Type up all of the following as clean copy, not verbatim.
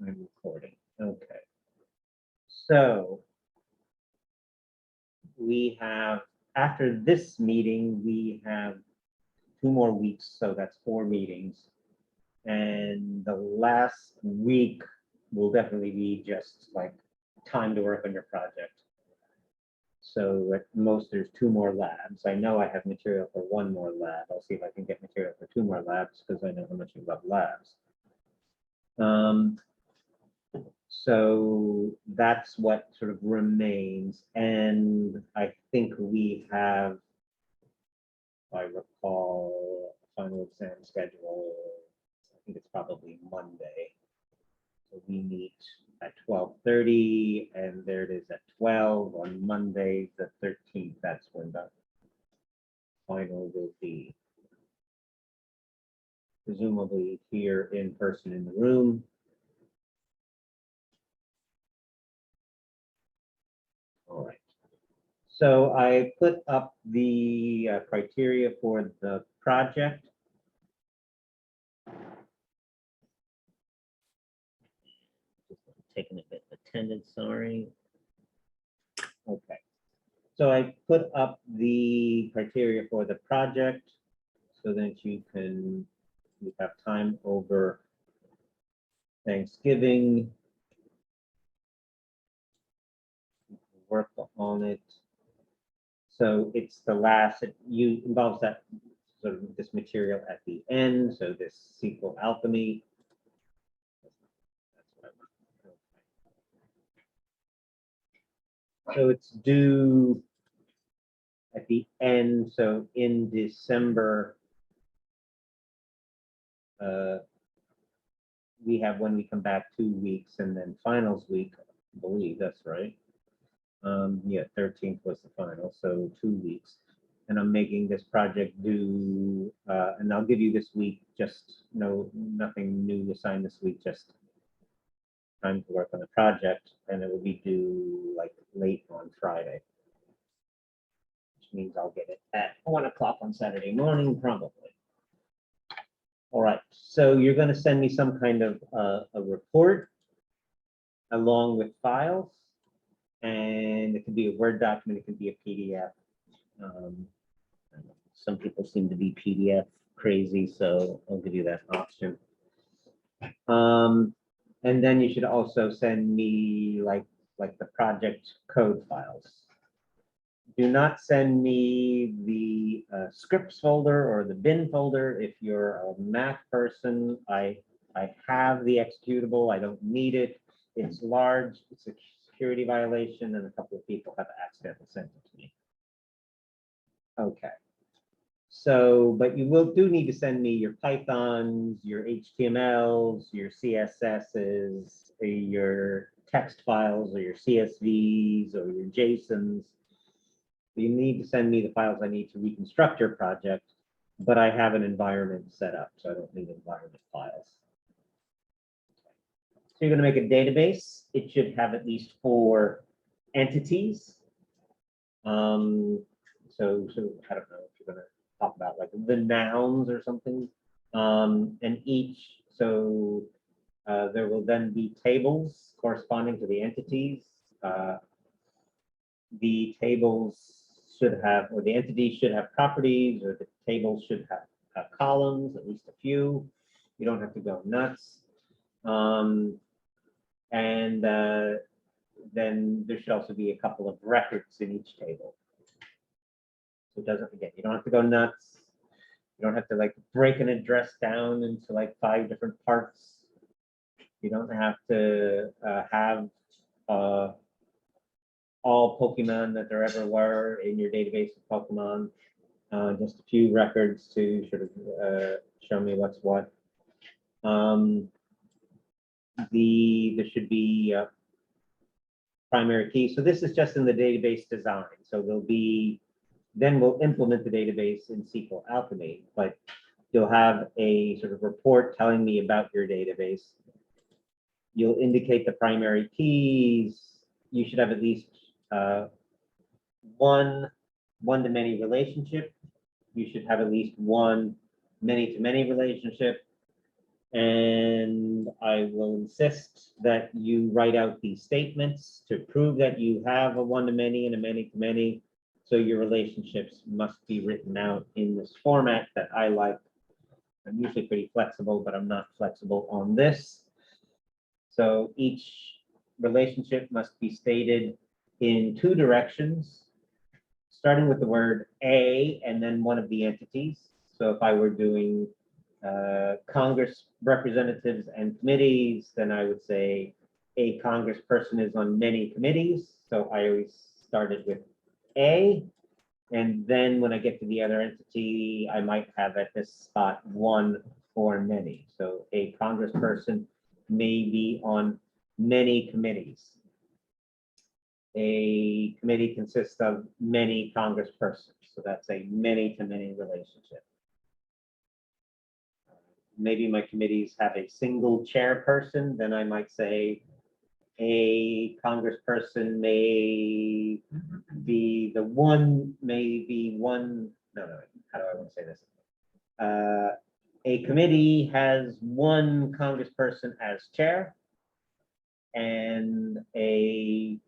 I'm recording. Okay. So we have, after this meeting, we have 2 more weeks. So that's 4 meetings. And the last week will definitely be just like time to work on your project. So at most there's 2 more labs. I know I have material for 1 more lab. I'll see if I can get material for 2 more labs because I know how much you love labs. So that's what sort of remains. And I think we have, if I recall, a final exam schedule. I think it's probably Monday. So we meet at 12:30 and there it is at 12 on Monday, the 13th. That's when the final will be. Presumably here in person in the room. All right. So I put up the criteria for the project. Just taking a bit of attendance, sorry. Okay. So I put up the criteria for the project so that you have time over Thanksgiving. Work on it. So it's the last, it involves that sort of this material at the end. So this SQLAlchemy. That's what I want. So it's due at the end. So in December, we have when we come back 2 weeks and then finals week, I believe that's right. Yeah, 13th was the final, so 2 weeks. And I'm making this project due, and I'll give you this week, just nothing new assigned this week, just time to work on the project, and it will be due like late on Friday. Which means I'll get it at 1 o'clock on Saturday morning, probably. All right, so you're going to send me some kind of a report along with files, and it could be a Word document, it could be a PDF. Some people seem to be PDF crazy, so I'll give you that option. And then you should also send me like the project code files. Do not send me the scripts folder or the bin folder. If you're a Mac person, I have the executable. I don't need it. It's large. It's a security violation, and a couple of people have accidentally sent it to me. Okay. So, but you do need to send me your Pythons, your HTMLs, your CSSs, your text files, or your CSVs, or your JSONs. You need to send me the files I need to reconstruct your project, but I have an environment set up, so I don't need environment files. So you're going to make a database. It should have at least 4 entities. So I don't know if you're going to talk about like the nouns or something. And each, so there will then be tables corresponding to the entities. The tables should have, or the entities should have properties, or the tables should have columns, at least a few. You don't have to go nuts. And then there should also be a couple of records in each table. So it doesn't forget, you don't have to go nuts. You don't have to like break an address down into like 5 different parts. You don't have to have all Pokemon that there ever were in your database of Pokemon. Just a few records to sort of show me what's what. There should be a primary key. So this is just in the database design. So there'll be, then we'll implement the database in SQLAlchemy, but you'll have a sort of report telling me about your database. You'll indicate the primary keys. You should have at least one one-to-many relationship. You should have at least one many-to-many relationship. And I will insist that you write out these statements to prove that you have a one-to-many and a many-to-many. So your relationships must be written out in this format that I like. I'm usually pretty flexible, but I'm not flexible on this. So each relationship must be stated in two directions, starting with the word a and then one of the entities. So if I were doing Congress representatives and committees, then I would say a congressperson is on many committees. So I always started with A. And then when I get to the other entity, I might have at this spot one or many. So a congressperson may be on many committees. A committee consists of many congresspersons. So that's a many-to-many relationship. Maybe my committees have a single chairperson, then I might say a congressperson may be the one, maybe one, no, how do I want to say this? A committee has one congressperson as chair, and a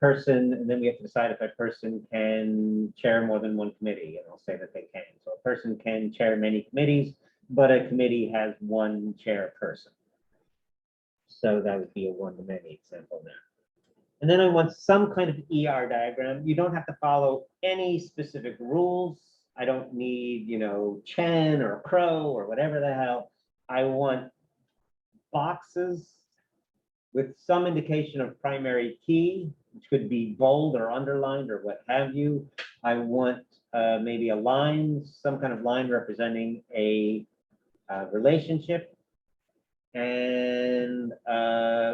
person, and then we have to decide if a person can chair more than one committee, and I'll say that they can. So a person can chair many committees, but a committee has one chairperson. So that would be a one-to-many example there. And then I want some kind of ER diagram. You don't have to follow any specific rules. I don't need, Chen or Crow or whatever the hell. I want boxes with some indication of primary key, which could be bold or underlined or what have you. I want maybe a line, some kind of line representing a relationship, and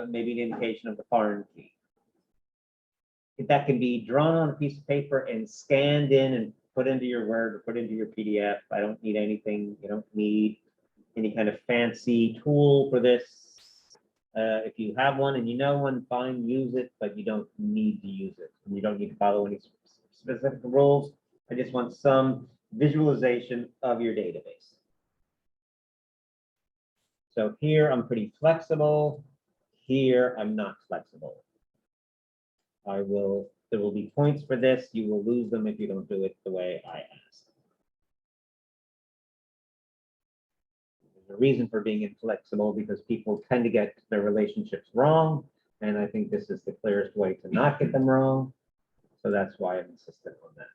maybe an indication of the foreign key. That can be drawn on a piece of paper and scanned in and put into your Word or put into your PDF. I don't need anything. You don't need any kind of fancy tool for this. If you have one and you know one, fine, use it, but you don't need to use it. And you don't need to follow any specific rules. I just want some visualization of your database. So here I'm pretty flexible. Here I'm not flexible. There will be points for this. You will lose them if you don't do it the way I asked. There's a reason for being inflexible, because people tend to get their relationships wrong. And I think this is the clearest way to not get them wrong. So that's why I'm insistent on that.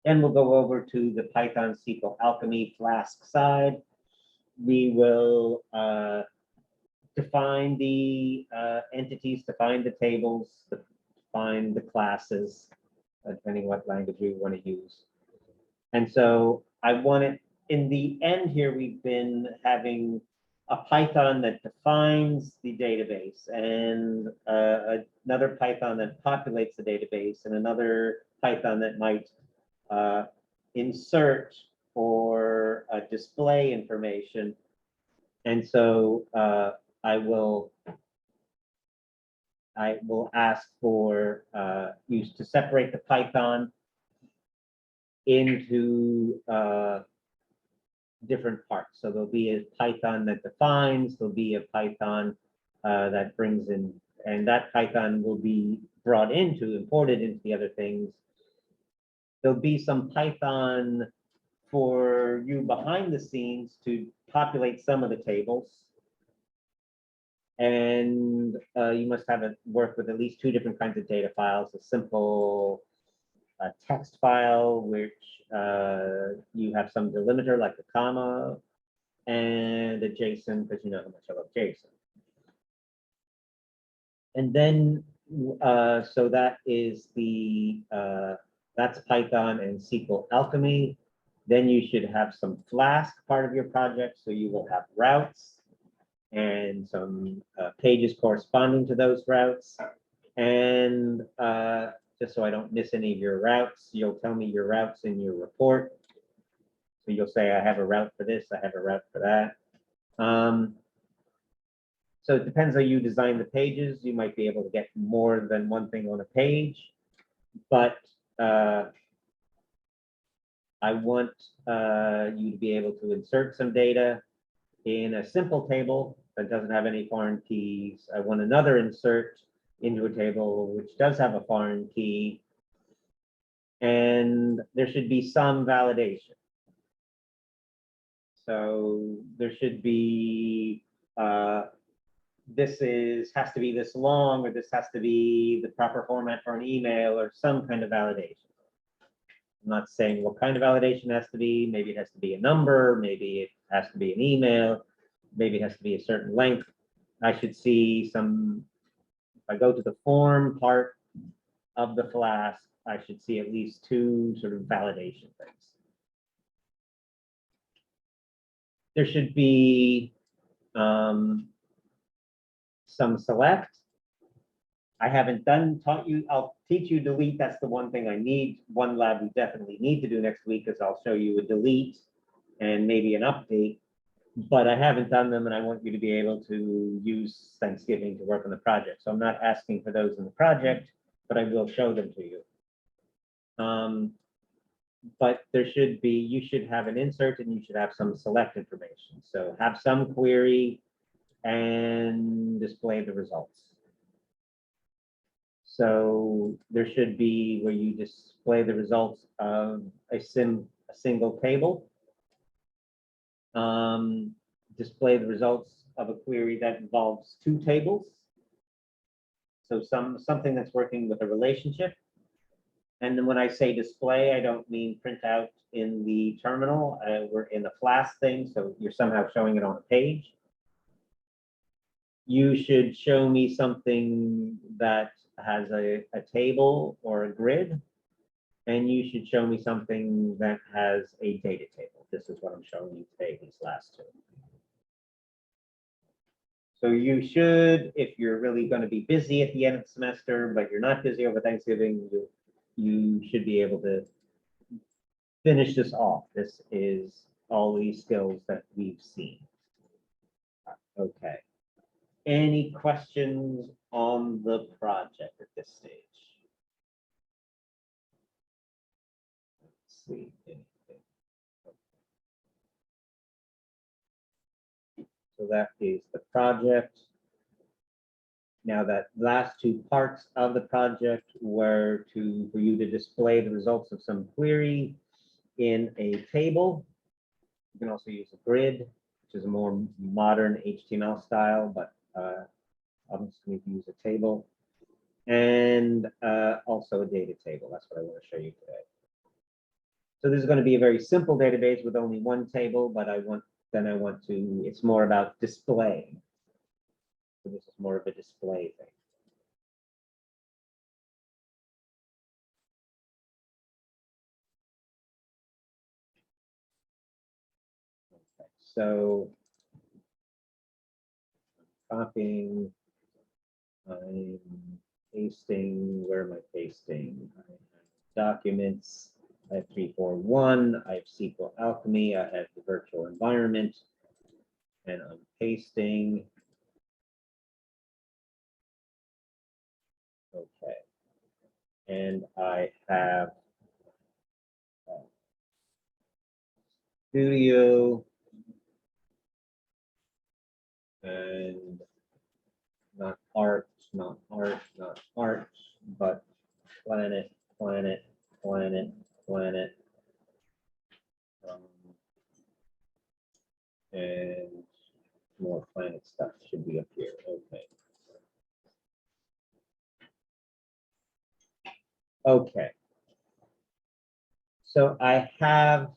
Then we'll go over to the Python SQLAlchemy Flask side. We will define the entities, define the tables, define the classes, depending what language we want to use. And so I want it, in the end here, we've been having a Python that defines the database, and another Python that populates the database, and another Python that might insert or display information. And so I will ask for you to separate the Python into different parts. So there'll be a Python that defines, there'll be a Python that brings in, and that Python will be imported into the other things. There'll be some Python for you behind the scenes to populate some of the tables. And you must have it work with at least two different kinds of data files: a simple text file, which you have some delimiter like a comma, and a JSON, because you know how much I love JSON. And then, so that is that's Python and SQLAlchemy. Then you should have some Flask part of your project, so you will have routes and some pages corresponding to those routes. And just so I don't miss any of your routes, you'll tell me your routes in your report. So you'll say, I have a route for this, I have a route for that. So it depends how you design the pages. You might be able to get more than one thing on a page, but I want you to be able to insert some data in a simple table that doesn't have any foreign keys. I want another insert into a table which does have a foreign key. And there should be some validation. So there should be, this has to be this long, or this has to be the proper format for an email, or some kind of validation. I'm not saying what kind of validation it has to be. Maybe it has to be a number, maybe it has to be an email, maybe it has to be a certain length. I should see some, if I go to the form part of the Flask, I should see at least two sort of validation things. There should be some select. I haven't taught you, I'll teach you delete. That's the one thing I need. One lab we definitely need to do next week, because I'll show you a delete and maybe an update, but I haven't done them, and I want you to be able to use Thanksgiving to work on the project. So I'm not asking for those in the project, but I will show them to you. But there should be, you should have an insert and you should have some select information. So have some query and display the results. So there should be where you display the results of a single table. Display the results of a query that involves two tables. So something that's working with a relationship. And then when I say display, I don't mean print out in the terminal. We're in the Flask thing, so you're somehow showing it on a page. You should show me something that has a table or a grid, and you should show me something that has a data table. This is what I'm showing you today, these last two. So you should, if you're really going to be busy at the end of the semester, but you're not busy over Thanksgiving, you should be able to finish this off. This is all these skills that we've seen. Okay. Any questions on the project at this stage? Let's see. Anything. So that is the project. Now that last two parts of the project were for you to display the results of some query in a table. You can also use a grid, which is a more modern HTML style, but I'm just going to use a table, and also a data table. That's what I want to show you today. So this is going to be a very simple database with only one table, but it's more about displaying. So this is more of a display thing. Okay, so I'm copying, I'm pasting. Where am I pasting? I have documents. I have 341. I have SQLAlchemy. I have the virtual environment, and I'm pasting. Okay, and I have Studio and not art, but planet. And more planet stuff should be up here. Okay. Okay. So I have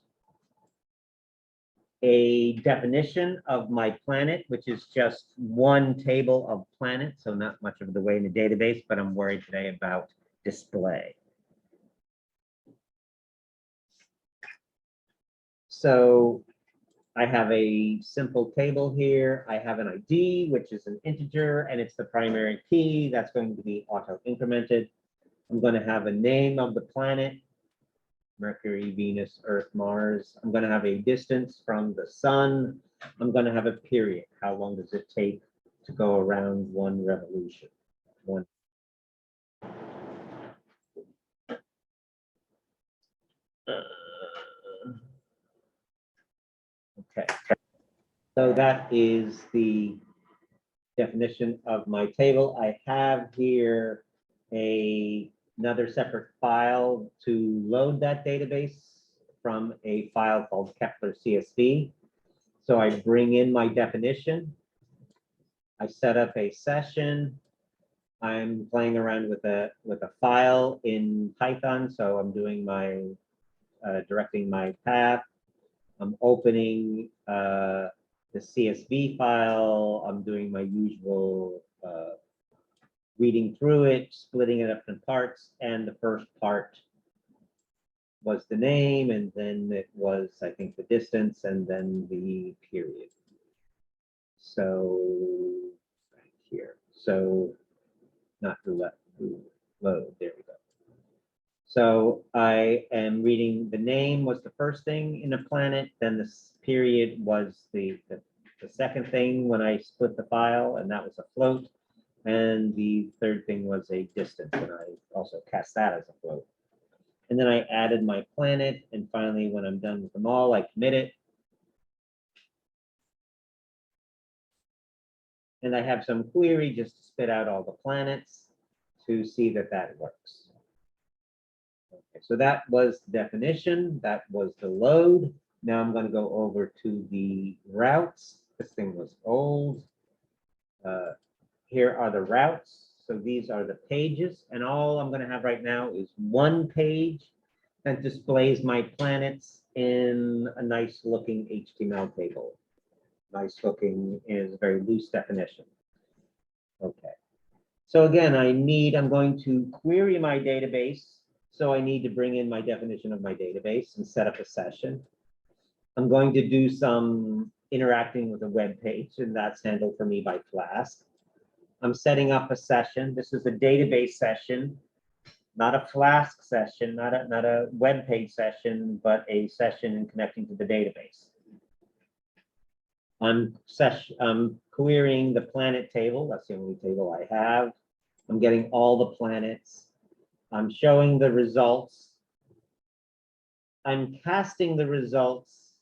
a definition of my planet, which is just one table of planets, so not much of the way in the database, but I'm worried today about display. So I have a simple table here. I have an ID, which is an integer, and it's the primary key. That's going to be auto-incremented. I'm going to have a name of the planet, Mercury, Venus, Earth, Mars. I'm going to have a distance from the sun. I'm going to have a period. How long does it take to go around one revolution? Okay. So that is the definition of my table. I have here another separate file to load that database from a file called Kepler CSV. So I bring in my definition. I set up a session. I'm playing around with a file in Python. So I'm doing my directing my path. I'm opening the CSV file. I'm doing my usual reading through it, splitting it up in parts. And the first part was the name, and then it was, I think, the distance, and then the period. So right here. So not the left, load. There we go. So I am reading the name was the first thing in the planet, then the period was the second thing when I split the file, and that was a float. And the third thing was a distance, and I also cast that as a float. And then I added my planet, and finally, when I'm done with them all, I commit it. And I have some query just to spit out all the planets to see that that works. Okay, so that was the definition, that was the load. Now I'm going to go over to the routes. This thing was old. Here are the routes. So these are the pages, and all I'm going to have right now is one page that displays my planets in a nice looking HTML table. Nice looking is a very loose definition. Okay. So again, I'm going to query my database. So I need to bring in my definition of my database and set up a session. I'm going to do some interacting with a web page, and that's handled for me by Flask. I'm setting up a session. This is a database session, not a Flask session, not a web page session, but a session in connecting to the database. I'm querying the planet table. That's the only table I have. I'm getting all the planets. I'm showing the results. I'm casting the results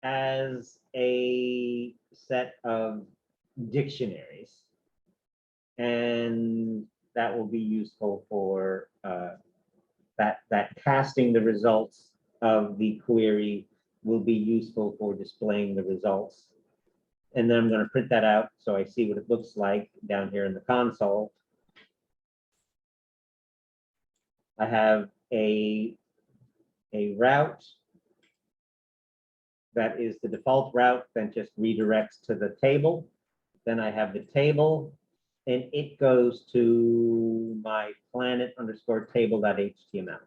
as a set of dictionaries. And that will be useful for that casting the results of the query will be useful for displaying the results. And then I'm going to print that out so I see what it looks like down here in the console. I have a route that is the default route that just redirects to the table. Then I have the table, and it goes to my planet underscore table.html.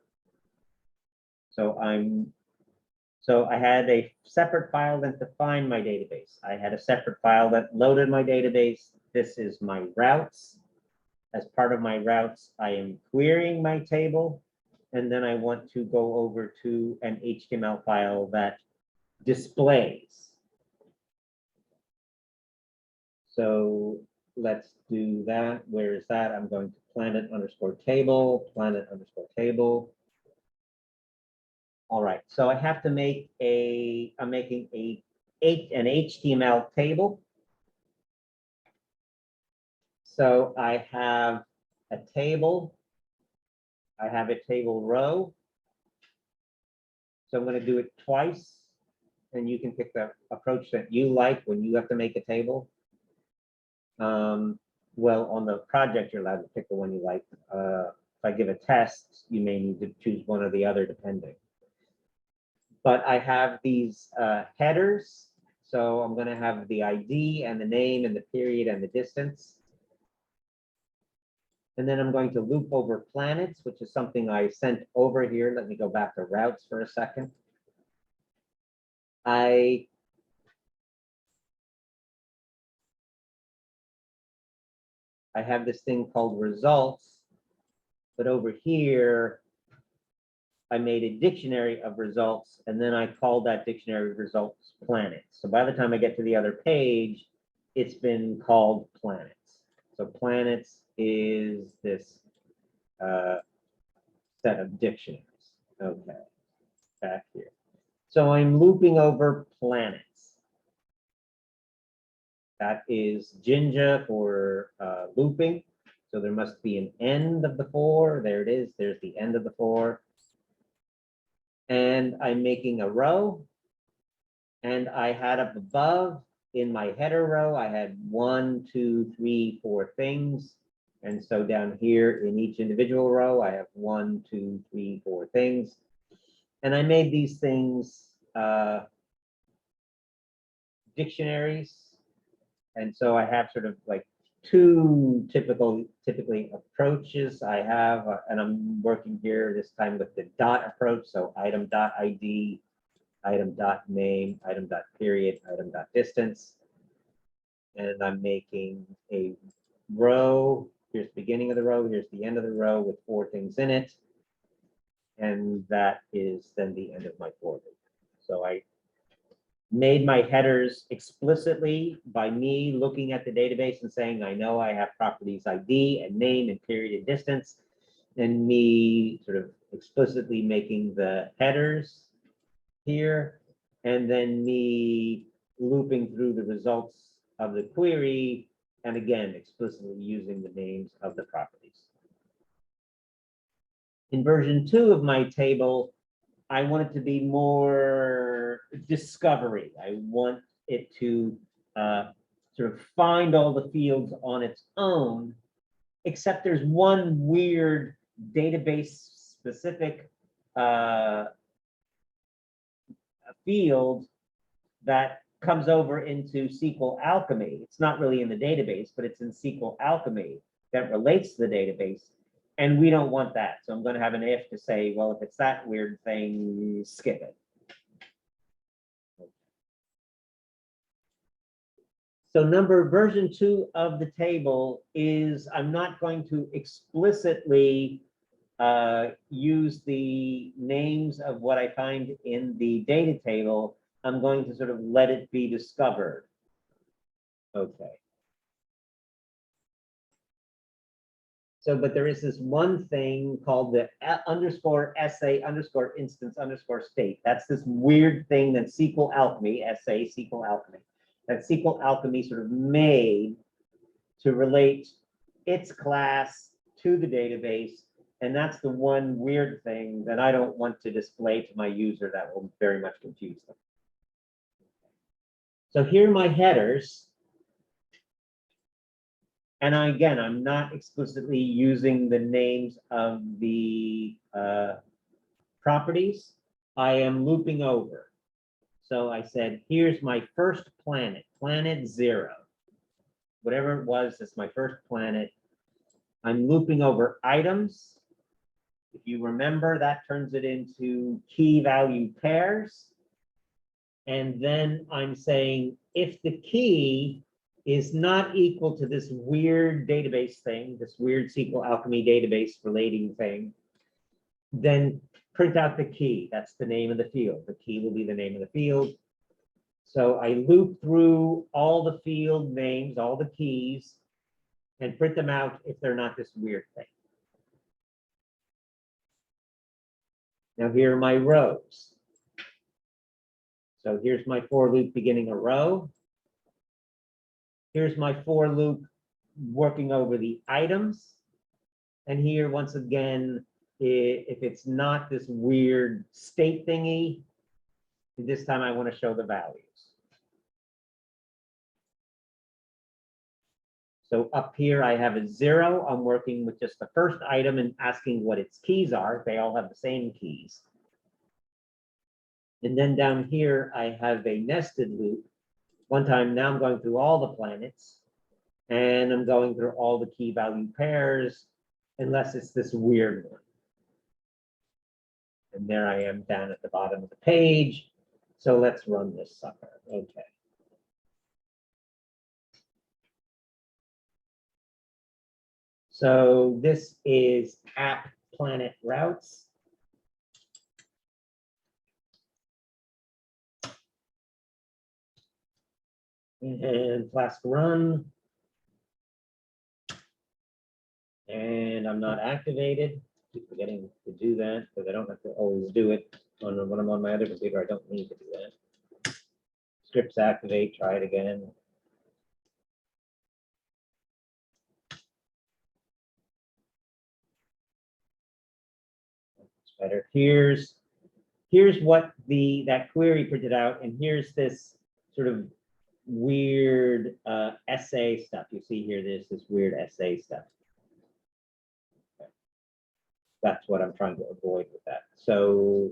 So I had a separate file that defined my database. I had a separate file that loaded my database. This is my routes. As part of my routes, I am querying my table, and then I want to go over to an HTML file that displays. So let's do that. Where is that? I'm going to planet underscore table. All right, so I have to make I'm making an HTML table. So I have a table. I have a table row. So I'm going to do it twice, and you can pick the approach that you like when you have to make a table. Well, on the project, you're allowed to pick the one you like. If I give a test, you may need to choose one or the other, depending. But I have these headers. So I'm going to have the ID and the name and the period and the distance. And then I'm going to loop over planets, which is something I sent over here. Let me go back to routes for a second. I have this thing called results, but over here, I made a dictionary of results, and then I called that dictionary of results planets. So by the time I get to the other page, it's been called planets. So planets is this set of dictionaries. Okay, back here. So I'm looping over planets. That is Jinja for looping. So there must be an end of the 4. There it is. There's the end of the 4. And I'm making a row. And I had up above in my header row, I had 1, 2, 3, 4 things. And so down here in each individual row, I have 1, 2, 3, 4 things. And I made these things dictionaries. And so I have sort of like 2 typically approaches I have, and I'm working here this time with the dot approach. So item.id, item.name, item.period, item.distance. And I'm making a row. Here's the beginning of the row. Here's the end of the row with 4 things in it. And that is then the end of my for loop. So I made my headers explicitly by me looking at the database and saying, I know I have properties ID and name and period and distance, and me sort of explicitly making the headers here, and then me looping through the results of the query, and again, explicitly using the names of the properties. In version 2 of my table, I want it to be more discovery. I want it to sort of find all the fields on its own, except there's one weird database specific field that comes over into SQLAlchemy. It's not really in the database, but it's in SQLAlchemy that relates to the database. And we don't want that. So I'm going to have an if to say, well, if it's that weird thing, skip it. So version 2 of the table is I'm not going to explicitly use the names of what I find in the data table. I'm going to sort of let it be discovered. Okay. So, but there is this one thing called the underscore SA underscore instance underscore state. That's this weird thing that SQLAlchemy, SA, SQLAlchemy, that SQLAlchemy sort of made to relate its class to the database. And that's the one weird thing that I don't want to display to my user that will very much confuse them. So here are my headers. And again, I'm not explicitly using the names of the properties. I am looping over. So I said, here's my first planet, planet 0. Whatever it was, that's my first planet. I'm looping over items. If you remember, that turns it into key value pairs. And then I'm saying, if the key is not equal to this weird database thing, this weird SQLAlchemy database relating thing, then print out the key. That's the name of the field. The key will be the name of the field. So I loop through all the field names, all the keys, and print them out if they're not this weird thing. Now here are my rows. So here's my for loop beginning a row. Here's my for loop working over the items. And here, once again, if it's not this weird state thingy, this time I want to show the values. So up here, I have a 0. I'm working with just the first item and asking what its keys are. They all have the same keys. And then down here, I have a nested loop. One time, now I'm going through all the planets, and I'm going through all the key value pairs, unless it's this weird one. And there I am down at the bottom of the page. So let's run this sucker. Okay. So this is app planet routes. And Flask run. And I'm not activated. Keep forgetting to do that because I don't have to always do it. When I'm on my other computer, I don't need to do that. Scripts activate, try it again. It's better. Here's what that query printed out, and here's this sort of weird essay stuff. You see here, there's this weird essay stuff. Okay. That's what I'm trying to avoid with that. So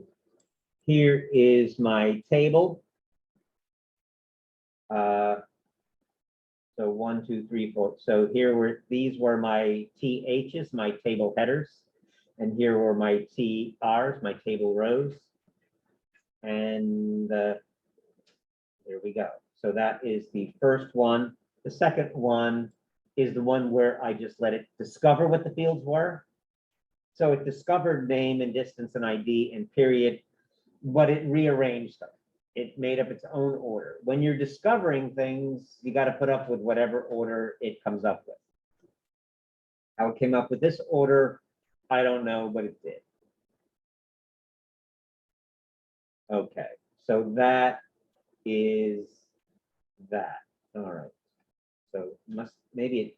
here is my table. So 1, 2, 3, 4. So these were my THs, my table headers. And here were my TRs, my table rows. And there we go. So that is the first one. The second one is the one where I just let it discover what the fields were. So it discovered name and distance and ID and period, but it rearranged them. It made up its own order. When you're discovering things, you got to put up with whatever order it comes up with. How it came up with this order, I don't know, but it did. Okay, so that is that. All right. So maybe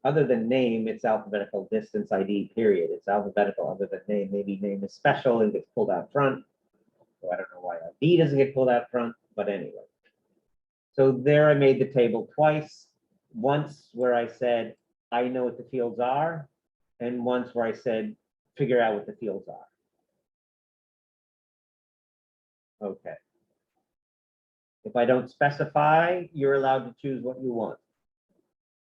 other than name, it's alphabetical, distance, ID, period. It's alphabetical other than name. Maybe name is special and gets pulled out front. So I don't know why ID doesn't get pulled out front, but anyway. So there I made the table twice. Once where I said, I know what the fields are, and once where I said, figure out what the fields are. Okay. If I don't specify, you're allowed to choose what you want.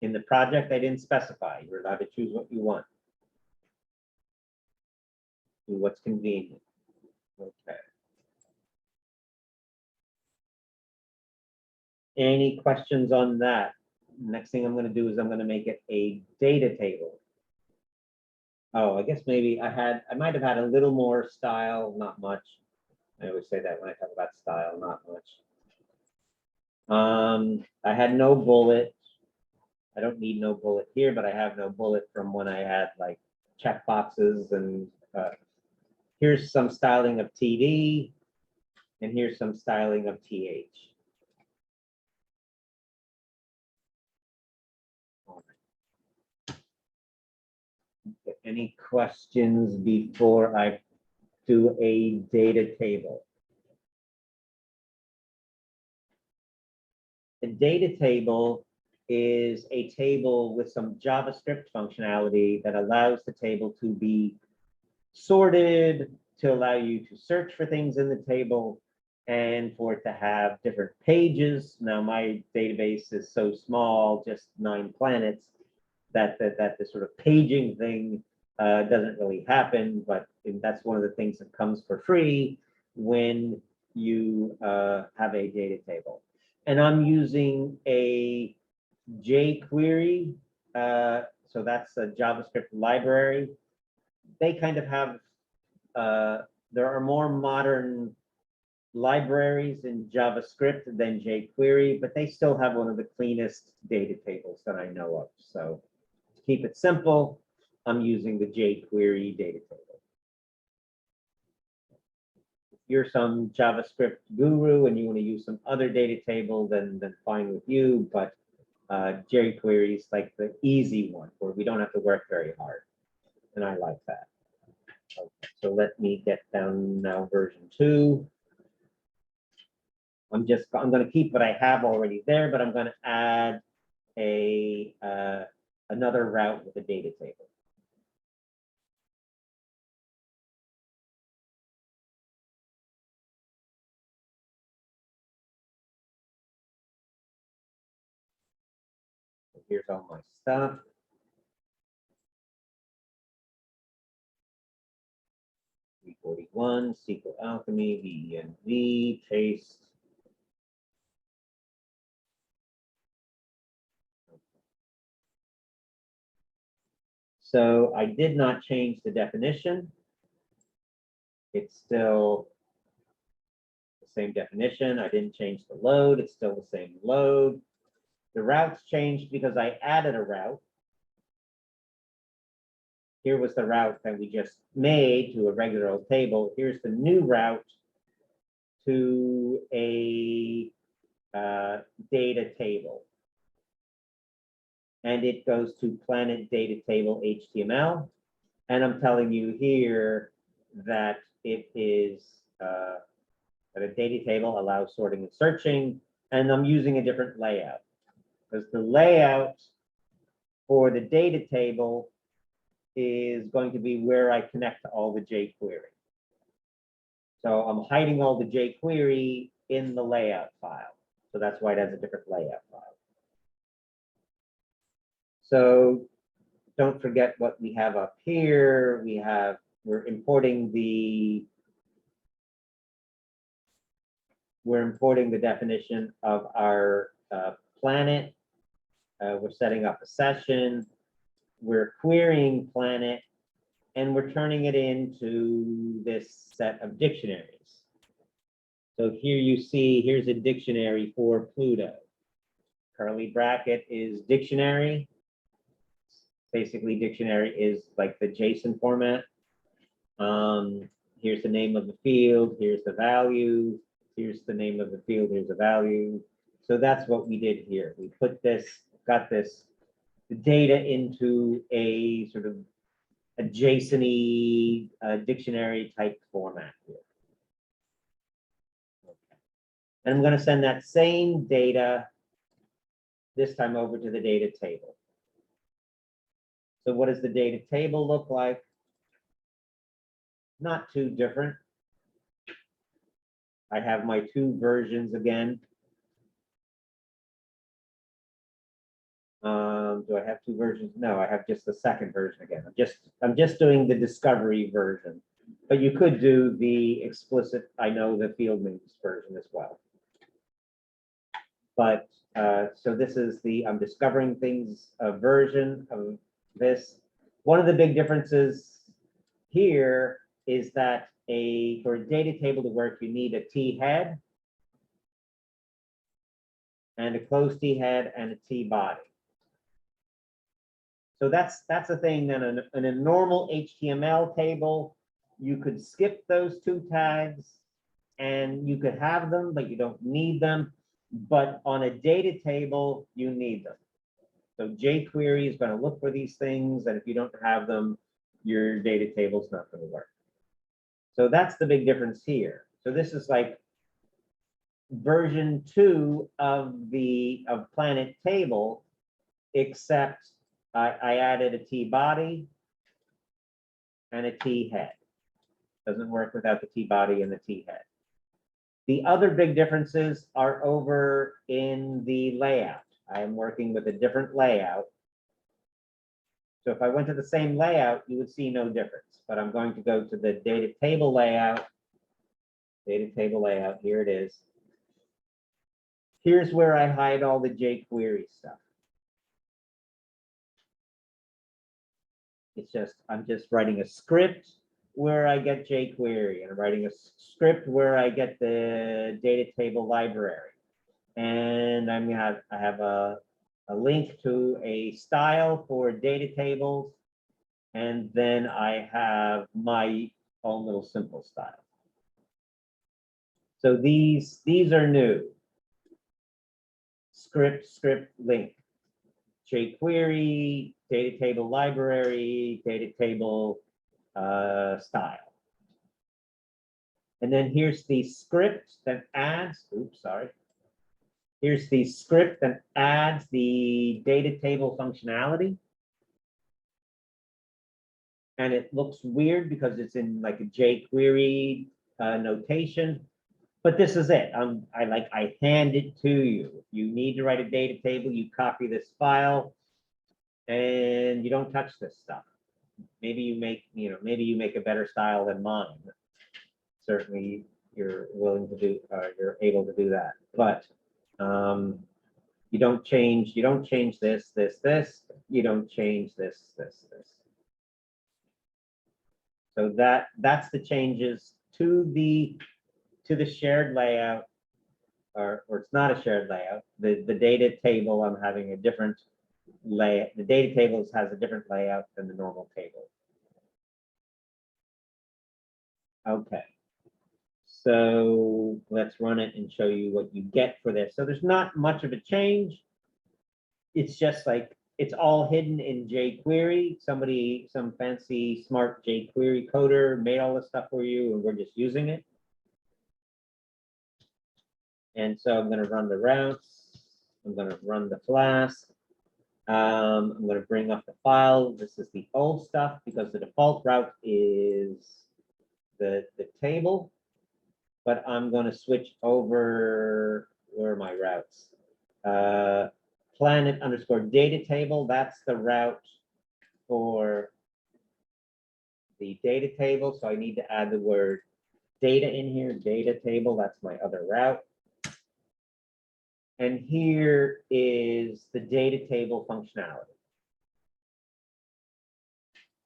In the project, I didn't specify. You're allowed to choose what you want. Do what's convenient. Okay. Any questions on that? Next thing I'm going to do is I'm going to make it a data table. Oh, I guess maybe I might have had a little more style, not much. I always say that when I talk about style, not much. I had no bullet. I don't need no bullet here, but I have no bullet from when I had like checkboxes and here's some styling of TD and here's some styling of TH. Any questions before I do a data table? A data table is a table with some JavaScript functionality that allows the table to be sorted, to allow you to search for things in the table, and for it to have different pages. Now, my database is so small, just 9 planets, that the sort of paging thing doesn't really happen, but that's one of the things that comes for free when you have a data table. And I'm using a jQuery, so that's a JavaScript library. They kind of have, there are more modern libraries in JavaScript than jQuery, but they still have one of the cleanest data tables that I know of. So to keep it simple, I'm using the jQuery data table. If you're some JavaScript guru and you want to use some other data table, then fine with you, but jQuery is like the easy one where we don't have to work very hard. And I like that. Okay, so let me get down now version 2. I'm going to keep what I have already there, but I'm going to add another route with a data table. So here's all my stuff. V41, SQLAlchemy, VENV, paste. So I did not change the definition. It's still the same definition. I didn't change the load. It's still the same load. The routes changed because I added a route. here was the route that we just made to a regular old table. Here's the new route to a data table. And it goes to planet data table HTML. And I'm telling you here that it is that a data table allows sorting and searching. And I'm using a different layout because the layout for the data table is going to be where I connect to all the jQuery. So I'm hiding all the jQuery in the layout file. So that's why it has a different layout file. So don't forget what we have up here. We're importing the definition of our planet. We're setting up a session. We're querying planet, and we're turning it into this set of dictionaries. So here you see, here's a dictionary for Pluto. Curly bracket is dictionary. Basically, dictionary is like the JSON format. Here's the name of the field, here's the value, here's the name of the field, here's the value. So that's what we did here. We got this data into a sort of a JSON-y dictionary type format here. Okay. And I'm going to send that same data this time over to the data table. So what does the data table look like? Not too different. I have my two versions again. Do I have two versions? No, I have just the second version again. I'm just doing the discovery version, but you could do the explicit, I know the field names version as well. But so this is the I'm discovering things version of this. One of the big differences here is that for a data table to work, you need a T head and a closed T head and a T body. So that's a thing that in a normal HTML table, you could skip those two tags and you could have them, but you don't need them. But on a data table, you need them. So jQuery is going to look for these things, and if you don't have them, your data table is not going to work. So that's the big difference here. So this is like version 2 of Planet Table, except I added a T body and a T head. Doesn't work without the T body and the T head. The other big differences are over in the layout. I am working with a different layout. So if I went to the same layout, you would see no difference. But I'm going to go to the data table layout. Data table layout, here it is. Here's where I hide all the jQuery stuff. I'm just writing a script where I get jQuery, and I'm writing a script where I get the data table library. And I have a link to a style for data tables, and then I have my own little simple style. So these are new. Script link, jQuery, data table library, data table style. And then here's the script that adds, here's the script that adds the data table functionality. And it looks weird because it's in like a jQuery notation, but this is it. I hand it to you. You need to write a data table, you copy this file, and you don't touch this stuff. Maybe you make a better style than mine. Certainly you're willing to do, you're able to do that, but you don't change this, you don't change this. So that's the changes to the shared layout, or it's not a shared layout. The data table, I'm having a different layout. The data tables has a different layout than the normal table. Okay. So let's run it and show you what you get for this. So there's not much of a change. It's just like, it's all hidden in jQuery. Somebody, some fancy smart jQuery coder made all this stuff for you and we're just using it. And so I'm going to run the routes. I'm going to run the Flask. I'm going to bring up the file. This is the old stuff because the default route is the table. But I'm going to switch over, where are my routes? Planet underscore data table. That's the route for the data table. So I need to add the word data in here, data table. That's my other route. And here is the data table functionality.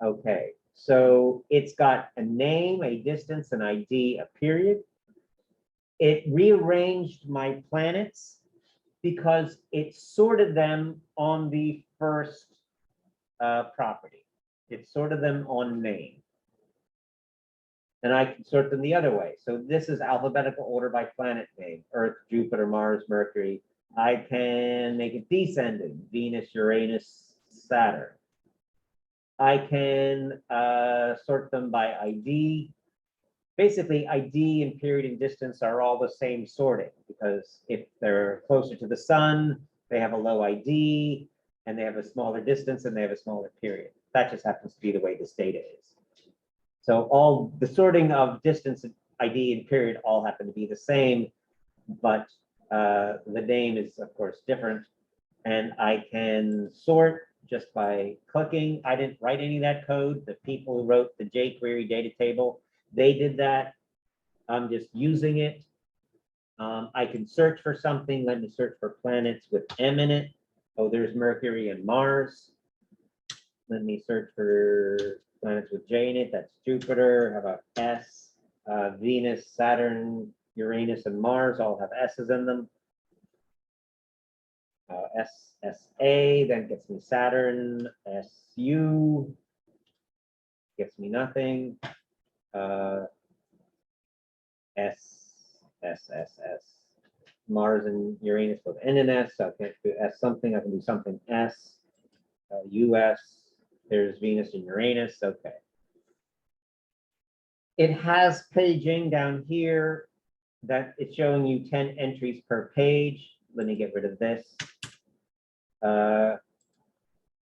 Okay, so it's got a name, a distance, an ID, a period. It rearranged my planets because it sorted them on the first property. It sorted them on name. And I can sort them the other way. So this is alphabetical order by planet name: Earth, Jupiter, Mars, Mercury. I can make it descending: Venus, Uranus, Saturn. I can sort them by ID. Basically, ID and period and distance are all the same sorting, because if they're closer to the sun, they have a low ID, and they have a smaller distance, and they have a smaller period. That just happens to be the way this data is. So all the sorting of distance, ID, and period all happen to be the same, but the name is, of course, different. And I can sort just by clicking. I didn't write any of that code. The people who wrote the jQuery data table, they did that. I'm just using it. I can search for something. Let me search for planets with M in it. Oh, there's Mercury and Mars. Let me search for planets with J in it. That's Jupiter. How about S? Venus, Saturn, Uranus, and Mars all have S's in them. SSA, then gets me Saturn. SU gets me nothing. SSSS. Mars and Uranus with N and S. So I can't do S something. I can do something S. US. There's Venus and Uranus. Okay. It has paging down here that it's showing you 10 entries per page. Let me get rid of this.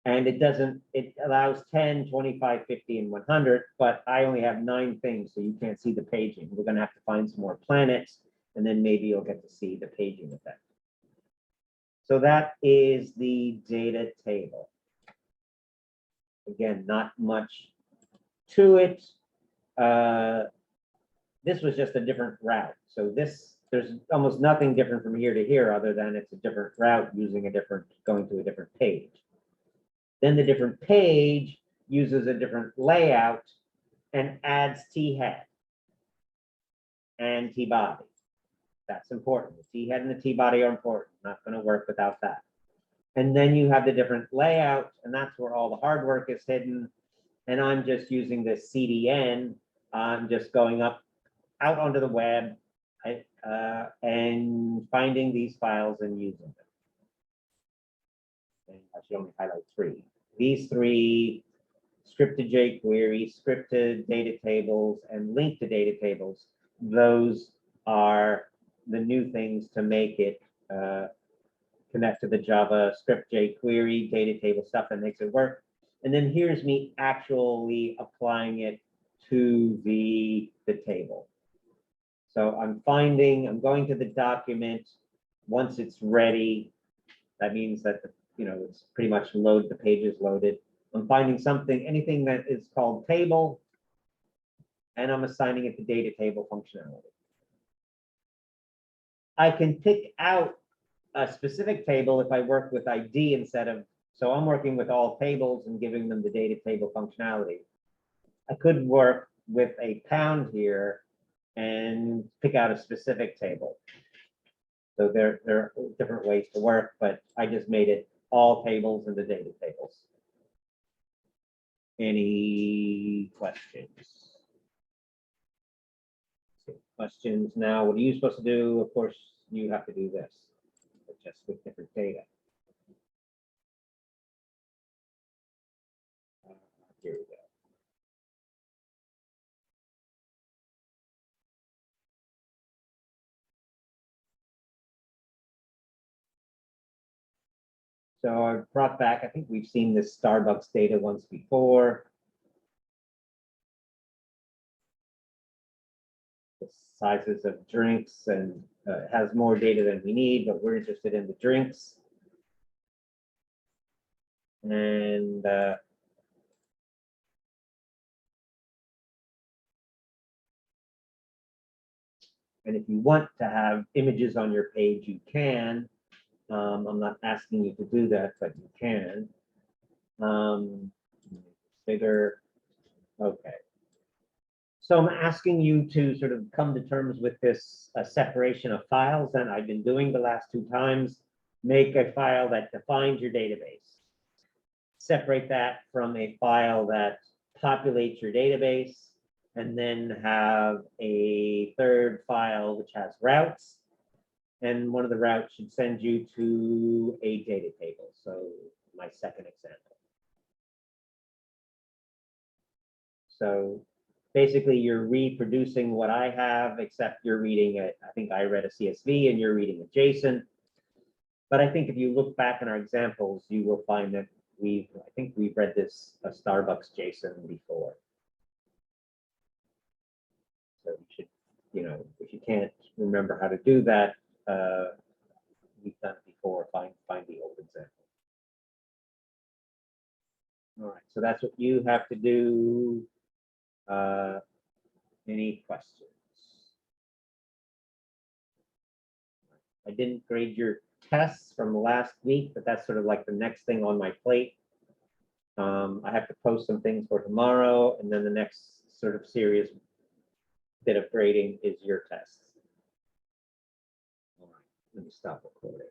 And it allows 10, 25, 50, and 100, but I only have 9 things, so you can't see the paging. We're going to have to find some more planets, and then maybe you'll get to see the paging effect. So that is the data table. Again, not much to it. This was just a different route. So there's almost nothing different from here to here other than it's a different route using going to a different page. Then the different page uses a different layout and adds t-head and t-body. That's important. The t-head and the t-body are important. Not going to work without that. And then you have the different layout, and that's where all the hard work is hidden. And I'm just using this CDN. I'm just going out onto the web and finding these files and using them. And I should only highlight 3. These 3: scripted jQuery, scripted data tables, and link to data tables. Those are the new things to make it connect to the JavaScript jQuery data table stuff that makes it work. And then here's me actually applying it to the table. So I'm going to the document. Once it's ready, that means that it's pretty much the page is loaded. I'm finding anything that is called table, and I'm assigning it the data table functionality. I can pick out a specific table if I work with ID so I'm working with all tables and giving them the data table functionality. I could work with a pound here and pick out a specific table. So there are different ways to work, but I just made it all tables and the data tables. Any questions? questions now? What are you supposed to do? Of course, you have to do this, but just with different data. Here we go. So I brought back, I think we've seen this Starbucks data once before. The sizes of drinks, and has more data than we need, but we're interested in the drinks. And if you want to have images on your page, you can. I'm not asking you to do that, but you can. Bigger. Okay. So I'm asking you to sort of come to terms with this separation of files that I've been doing the last 2 times. Make a file that defines your database. Separate that from a file that populates your database, and then have a third file which has routes. And one of the routes should send you to a data table. So my second example. So basically you're reproducing what I have, except you're reading it. I think I read a CSV and you're reading a JSON. But I think if you look back in our examples, you will find that I think we've read this a Starbucks JSON before. So you should, if you can't remember how to do that, we've done it before. Find the old example. All right, so that's what you have to do. Any questions? I didn't grade your tests from last week, but that's sort of like the next thing on my plate. I have to post some things for tomorrow, and then the next sort of serious bit of grading is your tests. All right, let me stop recording.